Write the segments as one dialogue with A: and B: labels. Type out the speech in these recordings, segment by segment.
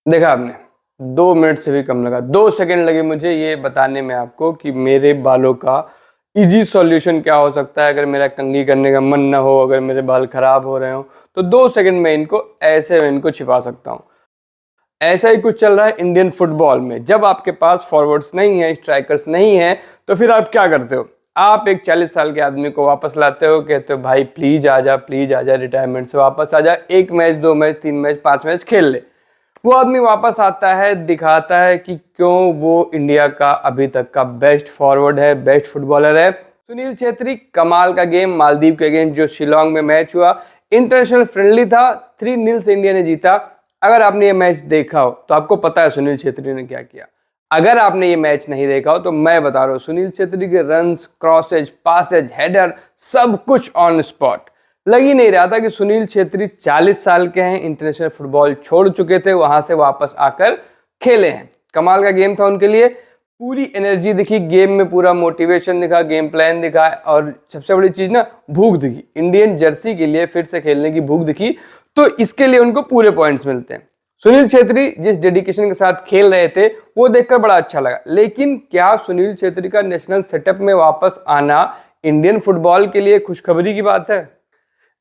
A: देखा आपने, 2 मिनट से भी कम लगा, 2 सेकंड लगे मुझे ये बताने में आपको कि मेरे बालों का इजी सॉल्यूशन क्या हो सकता है। अगर मेरा कंघी करने का मन ना हो, अगर मेरे बाल खराब हो रहे हो, तो 2 सेकंड में इनको ऐसे में इनको छिपा सकता हूँ। ऐसा ही कुछ चल रहा है इंडियन फुटबॉल में। जब आपके पास फॉरवर्ड्स नहीं है, स्ट्राइकर्स नहीं है, तो फिर आप क्या करते हो? आप एक 40 साल के आदमी को वापस लाते हो, कहते हो भाई प्लीज आ जा, रिटायरमेंट से वापस आ जा, 1 मैच 2 मैच 3 मैच 5 मैच खेल ले। वो आदमी वापस आता है, दिखाता है कि क्यों वो इंडिया का अभी तक का बेस्ट फॉरवर्ड है, बेस्ट फुटबॉलर है। सुनील छेत्री, कमाल का गेम मालदीव के अगेंस्ट जो शिलोंग में मैच हुआ, इंटरनेशनल फ्रेंडली था, 3-0 से इंडिया ने जीता। अगर आपने ये मैच देखा हो तो आपको पता है सुनील छेत्री ने क्या किया। अगर आपने ये मैच नहीं देखा हो तो मैं बता रहा हूँ, सुनील छेत्री के रन्स, क्रॉसेज, पासेज, हेडर, सब कुछ ऑन स्पॉट। लग ही नहीं रहा था कि सुनील छेत्री 40 साल के हैं, इंटरनेशनल फुटबॉल छोड़ चुके थे, वहां से वापस आकर खेले हैं। कमाल का गेम था उनके लिए, पूरी एनर्जी दिखी गेम में, पूरा मोटिवेशन दिखा, गेम प्लान दिखा, और सबसे बड़ी चीज ना, भूख दिखी, इंडियन जर्सी के लिए फिर से खेलने की भूख दिखी। तो इसके लिए उनको पूरे पॉइंट्स मिलते हैं। सुनील छेत्री जिस डेडिकेशन के साथ खेल रहे थे वो देखकर बड़ा अच्छा लगा। लेकिन क्या सुनील छेत्री का नेशनल सेटअप में वापस आना इंडियन फुटबॉल के लिए खुशखबरी की बात है?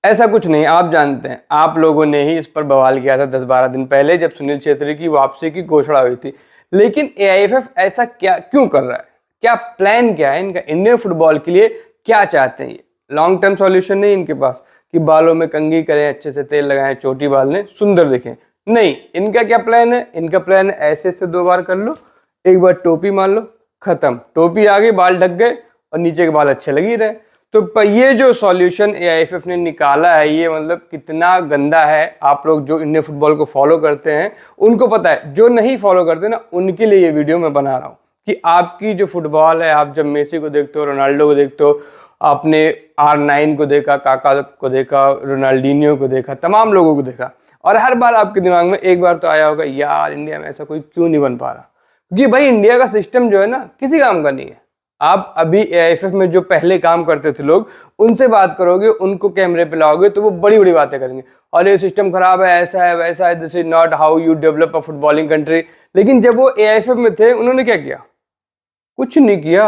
A: ऐसा कुछ नहीं। आप जानते हैं, आप लोगों ने ही इस पर बवाल किया था 10-12 दिन पहले जब सुनील छेत्री की वापसी की घोषणा हुई थी। लेकिन एआईएफएफ ऐसा क्या क्यों कर रहा है? क्या प्लान क्या है इनका इंडियन फुटबॉल के लिए? क्या चाहते हैं ये? लॉन्ग टर्म सॉल्यूशन नहीं इनके पास कि बालों में कंघी करें, अच्छे से तेल लगाएं, चोटी बाल लें, सुंदर दिखें। नहीं, इनका क्या प्लान है? इनका प्लान है ऐसे से 2 बार कर लो, एक बार टोपी मार लो, खत्म। टोपी आ गई, बाल ढक गए और नीचे के बाल अच्छे लग ही रहे। तो ये जो सॉल्यूशन एआईएफएफ ने निकाला है, ये मतलब कितना गंदा है। आप लोग जो इंडियन फुटबॉल को फॉलो करते हैं उनको पता है, जो नहीं फॉलो करते ना उनके लिए ये वीडियो मैं बना रहा हूँ कि आपकी जो फुटबॉल है, आप जब मेसी को देखते हो, रोनाल्डो को देखते हो, आपने R9 को देखा, काका को देखा, रोनाल्डीनियो को देखा, तमाम लोगों को देखा, और हर बार आपके दिमाग में एक बार तो आया होगा, यार इंडिया में ऐसा कोई क्यों नहीं बन पा रहा। क्योंकि भाई इंडिया का सिस्टम जो है ना, किसी काम का नहीं है। आप अभी एआईएफएफ में जो पहले काम करते थे लोग, उनसे बात करोगे, उनको कैमरे पे लाओगे तो वो बड़ी बड़ी बातें करेंगे, और ये सिस्टम खराब है, ऐसा है, वैसा है, this is not how you develop a footballing country. लेकिन जब वो एआईएफएफ में थे, उन्होंने क्या किया? कुछ नहीं किया।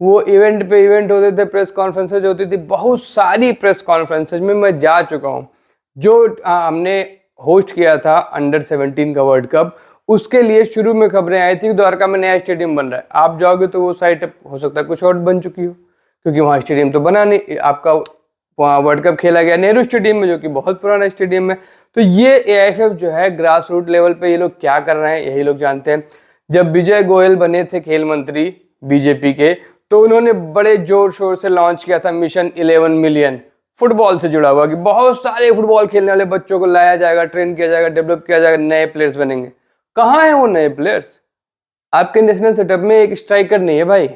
A: वो इवेंट पे इवेंट होते थे, प्रेस कॉन्फ्रेंसेज होती थी, बहुत सारी प्रेस कॉन्फ्रेंसेज में मैं जा चुका हूँ। जो हमने होस्ट किया था अंडर 17 का वर्ल्ड कप, उसके लिए शुरू में खबरें आई थी कि द्वारका में नया स्टेडियम बन रहा है। आप जाओगे तो वो साइट हो सकता है कुछ और बन चुकी हो, क्योंकि वहाँ स्टेडियम तो बना नहीं। आपका वहाँ वर्ल्ड कप खेला गया नेहरू स्टेडियम में, जो कि बहुत पुराना स्टेडियम है। तो ये एआईएफएफ जो है, ग्रास रूट लेवल पे ये लोग क्या कर रहे हैं यही लोग जानते हैं। जब विजय गोयल बने थे खेल मंत्री बीजेपी के, तो उन्होंने बड़े जोर शोर से लॉन्च किया था मिशन 11 मिलियन, फुटबॉल से जुड़ा हुआ, कि बहुत सारे फुटबॉल खेलने वाले बच्चों को लाया जाएगा, ट्रेन किया जाएगा, डेवलप किया जाएगा, नए प्लेयर्स बनेंगे। कहाँ है वो नए प्लेयर्स? आपके नेशनल सेटअप में एक स्ट्राइकर नहीं है भाई।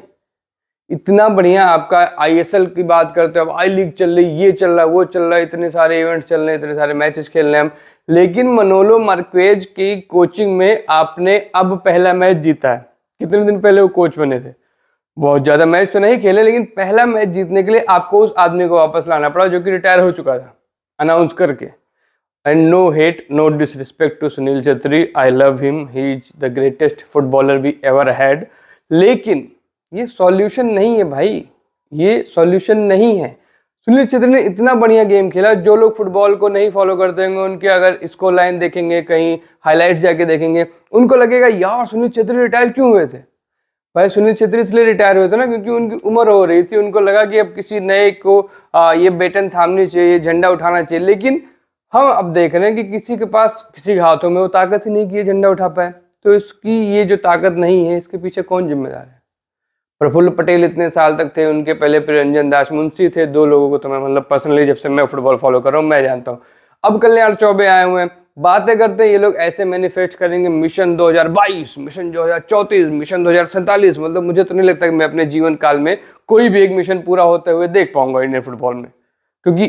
A: इतना बढ़िया आपका आईएसएल की बात करते हो, आई लीग चल रही, ये चल रहा है, वो चल रहा है, इतने सारे इवेंट्स चल रहे हैं, इतने सारे मैचेस खेल रहे हैं हम। लेकिन मनोलो मार्क्वेज की कोचिंग में आपने अब पहला मैच जीता है। कितने दिन पहले वो कोच बने थे, बहुत ज्यादा मैच तो नहीं खेले, लेकिन पहला मैच जीतने के लिए आपको उस आदमी को वापस लाना पड़ा जो कि रिटायर हो चुका था, अनाउंस करके। And no hate, no disrespect to Sunil Chhetri, I love him, he is the greatest footballer we ever had. लेकिन ये सॉल्यूशन नहीं है भाई, ये सॉल्यूशन नहीं है। सुनील छेत्री ने इतना बढ़िया गेम खेला, जो लोग फुटबॉल को नहीं फॉलो करते होंगे, उनके अगर स्कोर लाइन देखेंगे, कहीं हाईलाइट जाके देखेंगे, उनको लगेगा यार सुनील छेत्री रिटायर क्यों हुए थे। भाई सुनील छेत्री इसलिए रिटायर हुए थे ना, क्योंकि उनकी उम्र हो रही थी, उनको लगा कि अब किसी नए को ये बेटन थामनी चाहिए, झंडा उठाना चाहिए। लेकिन हम अब देख रहे हैं कि किसी के पास, किसी के हाथों में वो ताकत ही नहीं कि ये झंडा उठा पाए। तो इसकी ये जो ताकत नहीं है, इसके पीछे कौन जिम्मेदार है? प्रफुल्ल पटेल इतने साल तक थे, उनके पहले प्रियंजन दास मुंशी थे, 2 लोगों को तो मैं मतलब पर्सनली जब से मैं फुटबॉल फॉलो कर रहा हूँ मैं जानता हूँ। अब कल्याण चौबे आए हुए हैं, बातें करते हैं ये लोग ऐसे मैनिफेस्ट करेंगे, मिशन 2022, मिशन 2034, मिशन 2047। मतलब मुझे तो नहीं लगता कि मैं अपने जीवन काल में कोई भी एक मिशन पूरा होते हुए देख पाऊंगा इंडियन फुटबॉल में, क्योंकि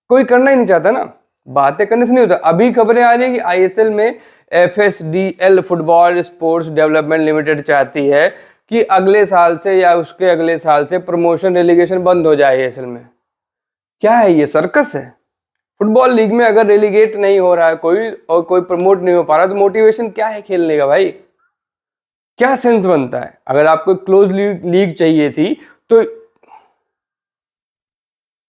A: कोई करना ही नहीं चाहता ना, बातें करने से नहीं होता। अभी खबरें आ रही है कि आईएसएल में FSDL, football sports development limited, चाहती है कि अगले साल से या उसके अगले साल से प्रमोशन रेलीगेशन बंद हो जाए आईएसएल में। क्या है ये, सर्कस है? फुटबॉल लीग में अगर रेलीगेट नहीं हो रहा है कोई और कोई प्रमोट नहीं हो पा रहा तो मोटिवेशन क्या है खेलने का भाई? क्या सेंस बनता है? अगर आपको क्लोज लीग चाहिए थी तो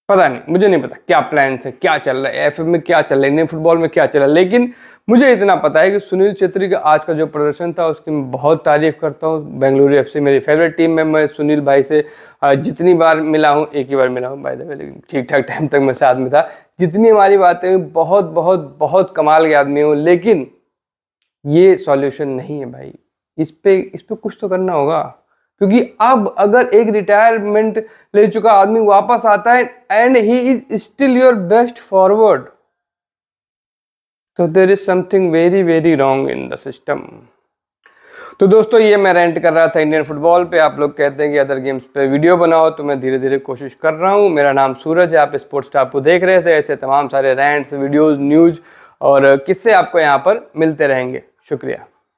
A: पता नहीं, मुझे नहीं पता क्या प्लान है, क्या चल रहा है एफएफ में, क्या चल रहा है इंडियन फुटबॉल में, क्या चल रहा है। लेकिन मुझे इतना पता है कि सुनील छेत्री का आज का जो प्रदर्शन था उसकी मैं बहुत तारीफ करता हूँ। बेंगलुरु एफसी मेरी फेवरेट टीम में, मैं सुनील भाई से जितनी बार मिला हूँ, एक ही बार मिला हूँ बाय द वे, लेकिन ठीक ठाक टाइम तक मैं साथ में था। जितनी हमारी बातें हुई, बहुत बहुत बहुत कमाल के आदमी हूँ, लेकिन ये सॉल्यूशन नहीं है भाई। इस पे कुछ तो करना होगा, क्योंकि अब अगर एक रिटायरमेंट ले चुका आदमी वापस आता है and he is still your best forward, तो there is something very very wrong in the system. तो दोस्तों, ये मैं रेंट कर रहा था इंडियन फुटबॉल पे। आप लोग कहते हैं कि अदर गेम्स पे वीडियो बनाओ, तो मैं धीरे धीरे कोशिश कर रहा हूँ। मेरा नाम सूरज है, आप स्पोर्ट्स टाप को देख रहे थे। ऐसे तमाम सारे रेंट्स, वीडियोस, न्यूज और किस्से आपको यहाँ पर मिलते रहेंगे। शुक्रिया।